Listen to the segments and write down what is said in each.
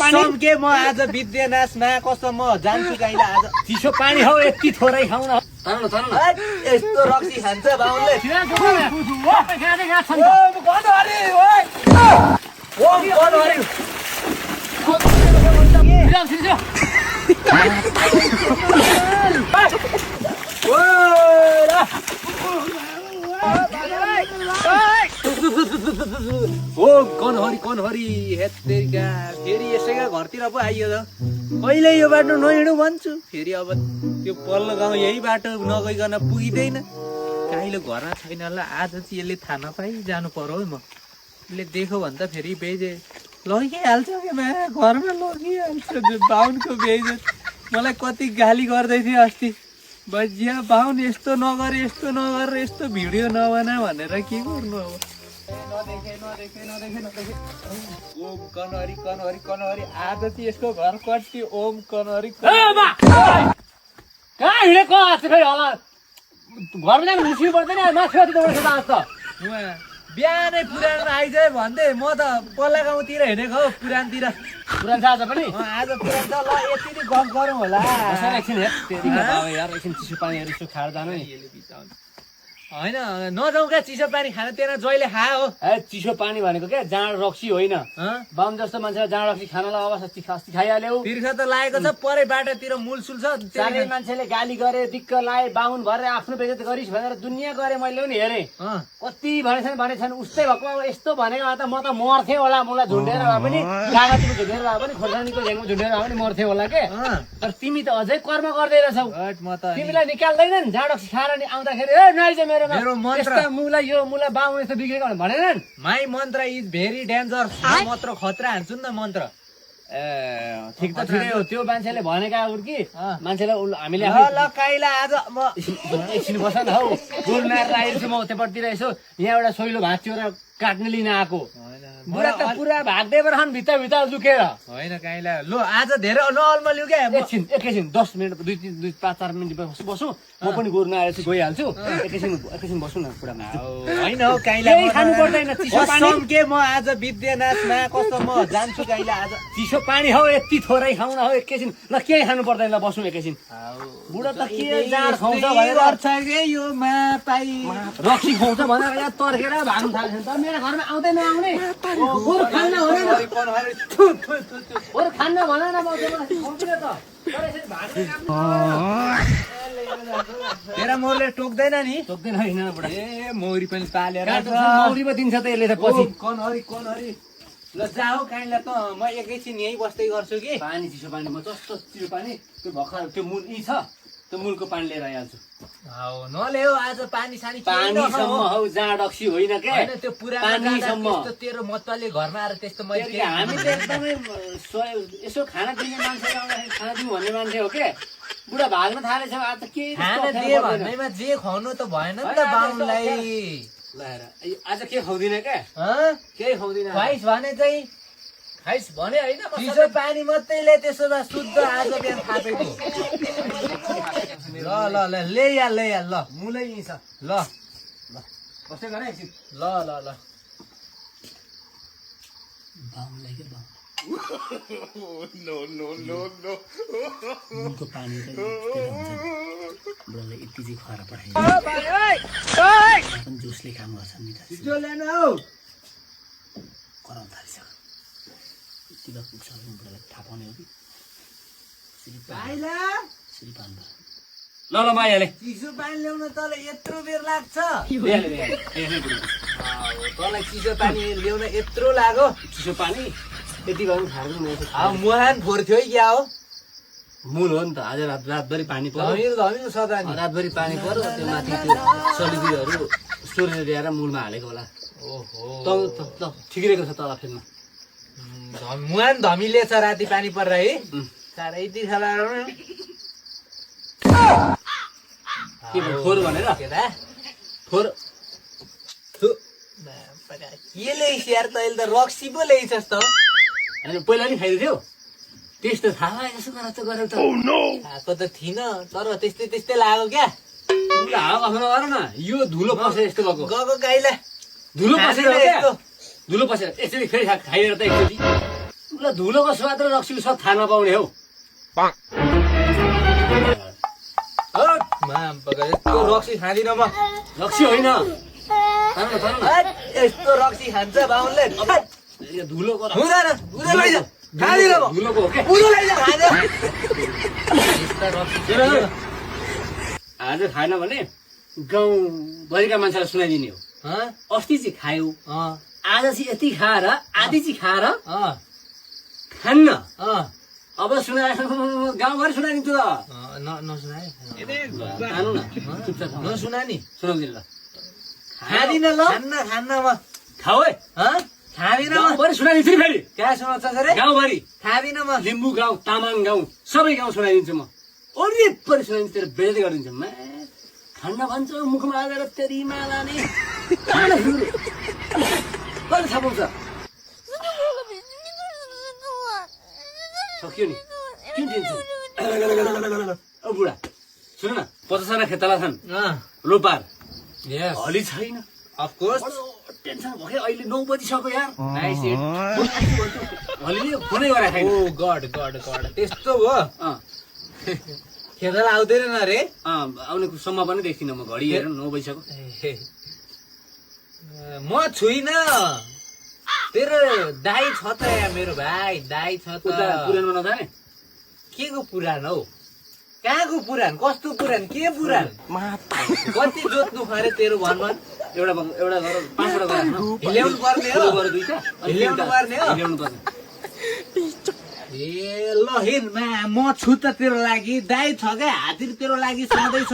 कसम के म आज विद्यानाशमा कसम म जान्छु गाइला आज चिसो पानी हो यति थोरै खाऊ न तर न यस्तो रक्सी खान्छ बाउले कनहरी हेत्तेरिका फेरि यसैका घरतिर पो आइयो त कहिले यो बाटो नहिँडु भन्छु फेरि अब त्यो पल्लो गाउँ यही बाटो नगइकन पुगिँदैन काहीँले घरमा छैन होला आज चाहिँ यसले थाहा नपाइ जानु पर्यो है म यसले देख्यो भने त फेरि बेइज्जत लगिहाल्छ क्या घरमा लगिहाल्छ बाहुनको बेइज्जत मलाई कति गाली गर्दै थियो अस्ति बजिया बाहुन यस्तो नगरे यस्तो भिडियो नबना भनेर के गर्नु अब नदेखे ओम कनहरी आज चाहिँ यसको घर कति ओम कनहरी कहाँ हिँडेको फेरि होला घरमा जानु मुस्किल पर्दैन माथि बिहानै पुरानो आइजायो भन्दै म त पल्ला गाउँतिर हिँडेको हो पुरानतिर पुरान छ आज पनि आज पुरान छ ल यति नै गफ गरौँ होला एकछिन यार एकछिन चिसो पानीहरू यसो खाएर जानु नि होइन नजाउँ क्या चिसो पानी खान त्यहाँ जहिले खा हो चिसो पानी भनेको क्या जाँड रक्सी होइन बाम जस्तो मान्छेलाई जाँड रक्सी खानलाई अवस्था खस्ती खाइहाल्यो तिर्ख त लागेको छ परै बाटोतिर मूलसुल छ चारै मान्छेले गाली गरे दिक्क लाए बाहुन भरे आफ्नो बेइज्जत गरिस् भनेर दुनियाँ गरे मैले पनि हेरेँ कति भनेछन् उस्तै भएको यस्तो भनेको त म त मर्थेँ होला मलाई झुन्डेर भए पनि कागजको झुन्डेर भए पनि खोर्सानीको झ्याङमा झुन्डेर भए पनि मर्थेँ होला के तर तिमी त अझै कर्म गर्दै रहेछौ तिमीलाई निकाल्दैनन् जाँड रक्सी खाएर नि आउँदाखेरि ए नआइज मेरो मन्त्र मुला यो मुला बाउ यस्तो बिग्रेको भनेनन् माई मन्त्र इज भेरी डेन्जर मात्र खतरा हान्छु नि त मन्त्र ठिक त ठिकै हो त्यो मान्छेले भनेका हो कि मान्छेलाई हामीले ल काइला आज म एकछिन बस न हौ गोल मारेर आइरहेको छु म त्यहाँपट्टितिर यसो यहाँ एउटा सोइलो भाँच्यो र काट्न लिन आएको बुढा त पुरा भाग्दै रहन् भित्र लुकेर होइन काइला लो आज धेरै नअल्मल्यो क्या एकैछिन 10 मिनट 2-4 मिनट बसौँ म पनि गोरु नआएर चाहिँ गइहाल्छु एकैछिन बसौँ न पुरामा होइन हौ काइला खानु पर्दैन चिसो पानी के म आज विद्यानाशमा कसम म जान्छु काइला आज चिसो पानी हो यति थोरै खाऊ न हौ एकैछिन ल केही खानु पर्दैन ल बसौँ एकैछिन बुढा त के जाँड खुवाउँछ भनेर यो मापाई रक्सी खुवाउँछ भनेर यहाँ तर्केर भाग्नु थाल्छ त मेरो घरमा आउँदै नआउने गोरु खान्न भनेर म तेरा मोरले टोक्दैन नि टोक्दैन होइन बुढा ए मौरी पनि पालेर मौरी पो दिन्छ त यसले त पछि कनहरी ल जाऊ काइला त म एकैछिन यही बस्दै गर्छु कि पानी चिसो पानी म जस्तो चिसो पानी त्यो भर्खर त्यो मूल छ त्यो मूलको पानी लिएर आइहाल्छु नल्याऊ आज पानीसानी पानीसम्म हौ जाँड रक्सी होइन क्या त्यो पुरानो तेरो मतले घरमा आएर त्यस्तो मैले हामी त एकदमै यसो खाना दिने मान्छे खाना दिउँ भन्ने मान्छे हो के बुढा भाग्न थालेछ आज के खाना दिए भन्दैमा जे खुवाउनु त भएन नि त बाउलाई आज के खुवाउँदिन क्या केही खुवाउँदिन खाइस भने चाहिँ खाइस भने होइन चिसो पानी मात्रैले त्यसो भए शुद्ध आज बिहान थापेको ल ल्याइहाल ल मुलै छ ल बस्दै गरे एकछिन ल बाउलाई के बाउ मुलको पानी बुढालाई यति चाहिँ खुवाएर पठाइदिनु जुसले काम गर्छ मिठा कराउनु थालिसक्यो यतिका पुग्छ बुढालाई थाहा पाउने हो कि यसरी पानी ल म आइहालेँ चिसो पानी ल्याउन तँलाई यत्रो बेर लाग्छ तँलाई चिसो पानी ल्याउन यत्रो लाग्यो चिसो पानी यति गर्नु खानु मुहान फोहोर थियो क्या हो मूल हो नि त आज रातभरि पानी पर्यो रातभरि पानी पर्यो त्यो माथि त्यो सलिदीहरू सोरेर ल्याएर मूलमा हालेको होला ओहो ठिकै रहेको छ तल फेदमा मुहान धमिले छ राति पानी परेर है चारैतिर के फोहोर भनेर फोहोर के ल्याइस यार तैँले त रक्सी पो ल्याइछस् त पहिला नि खाइदियो थियो त्यस्तो थाहा यसो गरेर त खाएको त थिइन तर त्यस्तै लाग्यो क्या हावा कफामा गर न यो धुलो पसेर यस्तो भएको गएको गाईलाई धुलो पसेर यसरी फेरि खाइदिएर त एकचोटि ल धुलोको स्वाद र रक्सीको स्वाद थाहा नपाउने हौ यस्तो रक्सी खाँदिन म रक्सी होइन यस्तो रक्सी खान्छ बाहुनले धुलोको हुँदैन लैजा खाँदिन म धुलोको हो क्या पुरो लैजा खाँदैन आज खाएन भने गाउँभरिका मान्छेलाई सुनाइदिने हो अस्ति चाहिँ खायो आज चाहिँ यति खाएर आधी चाहिँ खाएर खान्न अब सुनाए गाउँभरि सुनाइदिन्छु त नसुनाए खानु न चुपचाप नसुना नि सुनाउँदिन ल खाँदिन ल खान्न म खाऊ है खाँदिन म गाउँभरि सुनाइदिन्छु नि फेरि क्या सुनाउँछ रे गाउँभरि खाँदिन म लिम्बू गाउँ तामाङ गाउँ सबै गाउँ सुनाइदिन्छु म वरिपरि सुनाइदिन्छु तेरो बेजती गरिदिन्छु म खान्न भन्छ मुखमा हालेर तेरी माला नि कहिले थाहा पाउँछ सक्यो नि किन दिन्छु औ बुढा सुन न 50 जना खेताला छन् लोपार हली छैन अफकोर्स टेन्सन भयो अहिले 9 बजिसक्यो यार नाइस इट हलीले फोनै गरे छैन ओ गड गड गड त्यस्तो हो खेतला आउँदैन रे आउने सम्म पनि देखिन म घडी हेर 9 बजिसक्यो म छुइन तेरो दाई छ त या मेरो भाइ दाई छ त पुरानो नजाने के को पुराण हौ कहाँको पुराण कस्तो पुराण के पुराण कति जोत्नु खरे तेरो भन भन एउटा घर 5 वटा घर हिल्याउनु पर्ने हो घर दुईटा हिल्याउनु पर्ने हो ल्याउनु पर्ने ए ल हिँड म छु त तेरो लागि दाई छ क्या हातिर तेरो लागि सधैँ छ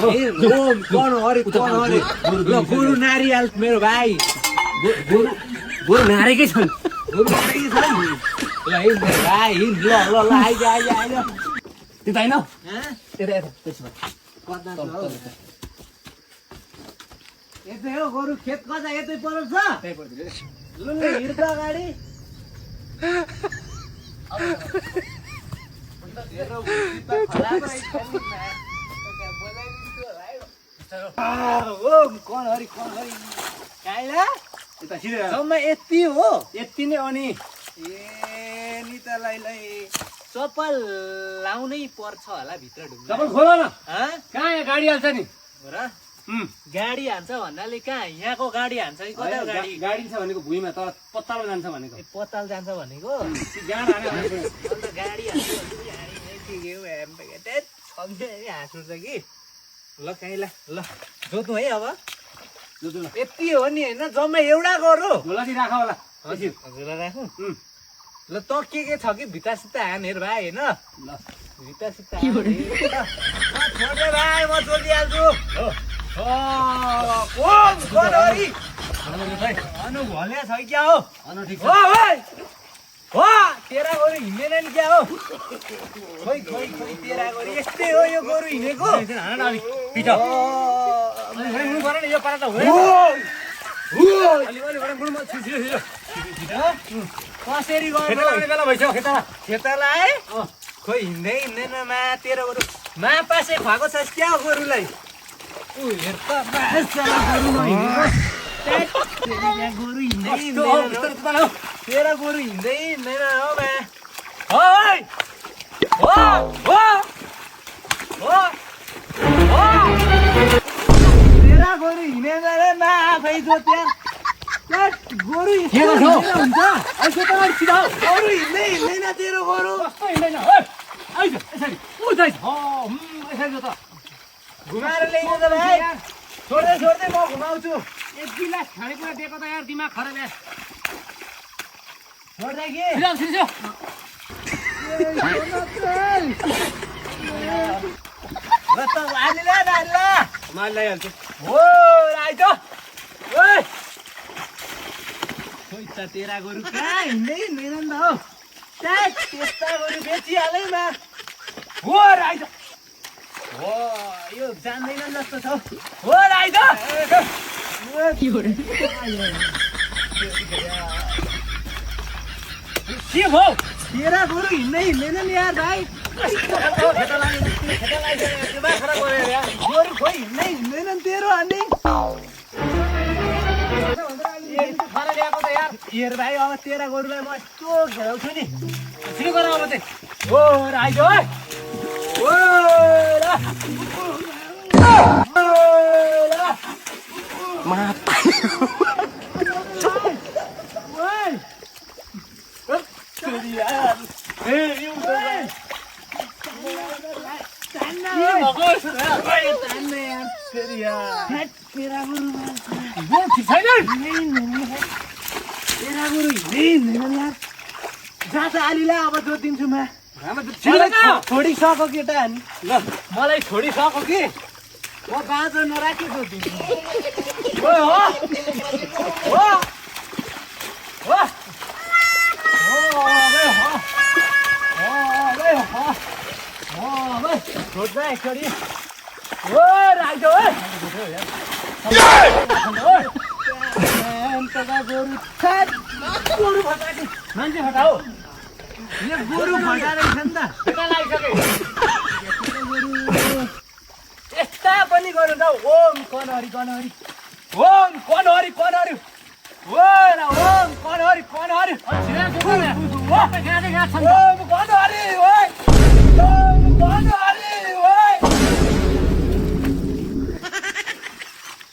ओम कन हरे ल गुरु नारियल मेरो भाइ गोरु नारेकै छन् गुरु नारियल छन् ल हिँड मेरो भाइ हिँड ल आइज त्यो त होइन यतै हो गोरु खेत कता यतै परेको छ ल हिँड त अगाडि जम्मा यति हो यति नै अनि ए नि त चप्पल लाउनै पर्छ होला भित्र ढुङ्गा चप्पल खोल न कहाँ यहाँ गाडी हाल्छ नि र गाडी हान्छ भन्नाले कहाँ यहाँको गाडी हान्छ कि कता गाडी गाडी छ भनेको भुइँमा तर पत्तालो जान्छ भनेको पत्ताल जान्छ भनेको गाडी हाल्छ अन्त गाडी हान्छ हाँस उठ्छ कि ल काहीँ ल जोत्नु है अब यति हो नि होइन जम्मा एउटा गरौँ झोलासी राख होला हजुर राखौँ ल त के छ कि भित्ता सित्ता हानेर भाइ होइन ल भित्ता सित्ता छोडे भाइ म जोडिहाल्छु अनु भल्या छ क्या हो अनु ठिक हो तेरा गोरु हिँड्दैन नि क्या हो खोइ तेरा गोरु यस्तै हो यो गोरु हिँडेको यो पारा त कसरी बेला भइसक्यो खेतला है खोइ हिँड्दैन मा तेरो गोरु मा पासे खुवाएको छ क्या गोरुलाई गोरु हिँड्दैन तेरा गोरु हिँड्दैन हो तेरा गोरु हिँडेन रे मा आफै जोत्या गोरु हुन्छ गोरु हिँड्दैन तेरो गोरु घुमाएर ल्याइदिनु त भाइ छोड्दै म घुमाउँछु एक गिलास खानेकुरा दिएको त यार दिमाग खराब यार छोड्दै कि ल त माल ल्याइहाल्छु हो आइज खोइ त तेरा गोरु कहाँ हिँड्दैन नि त हो त्यस्ता गोरु बेचिहालैमा हो आइज हो यो जान्दैन जस्तो छ हो आइज के भयो तेरा गोरु हिँड्दैन नि यार भाइ गोरु खोइ हिँड्दैन तेरो अनि खरा ल्याएको त यार हेर भाइ अब तेरा गोरुलाई म यस्तो घेराउँछु नि सुरु गर अब चाहिँ ओ राइजो है ओ ला आलीलाई अब जोतिदिन्छु म छोडिसक्यो केटा नि ल मलाई छोडिसक्यो कि म बाँझो नराखी जोतिदिन्छु छोड्दा एकचोटि ओ राख्दो है गोरु फटाके मान्छे फटाऊ यो गोरु फटा रहेछ नि त केटा लागिसक्यो यस्ता पनि गर्नु त ओम कनहरी कनहरी ओम कनहरी कनहरी ओ र ओम कनहरी कनहरी ओम कनहरी ओइ ओम कनहरी ओइ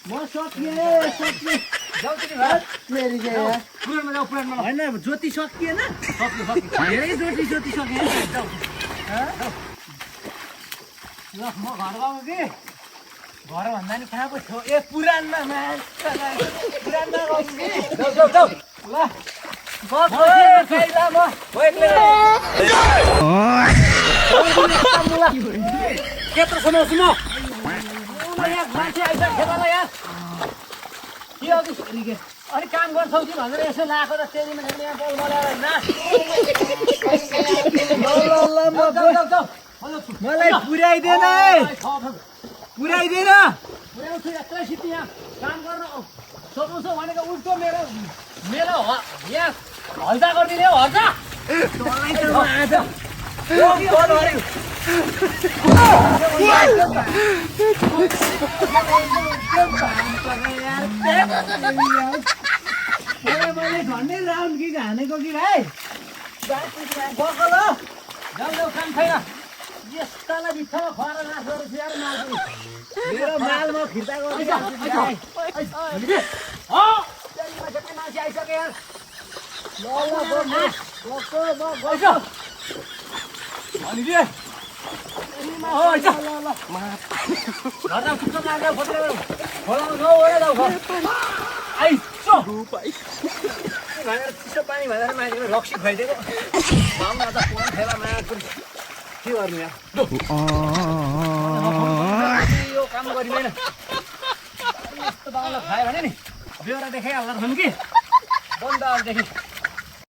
म सकिए मेरी जय पुराणमा जाऊ पुराणमा हैन ज्योति सकिएन सक्यो धेरै ज्योति सकिएन ल म घर गएको कि घर भन्दा नि कहाँ पो थियो ए पुराणमा पुराणमा गएको कि जाऊ जाऊ ल त्यत्रो सुनाउँछु म मान्छे आइसक्यो खेताला यार के हो अलिक काम गर्छौ कि भनेर यसो लगाएको त तेरीमा यहाँ बल बनाएर नाच मलाई पुर्याइदेन है पुर्याइदेन पुर्याउँछु एकैसित यहाँ काम गर्न सक्नु भनेको उल्टो मेरो यहाँ हल्दा गरिदिने हो हल्दा मैले झन्डै राउन्ड कि हानेको कि भाइ बकल हो जाऊ जाऊ काम छैन यस्तालाई बित्थामा खुवाएर नाच गरेको यार माल मेरो माल म फिर्ता गर्छु मान्छे आइसक्यो यार चिसो पानी भनेर मान्छेले रक्सी खुवाइदिएको के गर्नु यार यो काम गरिँदैन यस्तो बाउलाई खायो भने नि बेहोरा देखाइहाल्ला कि बन्द अहिलेदेखि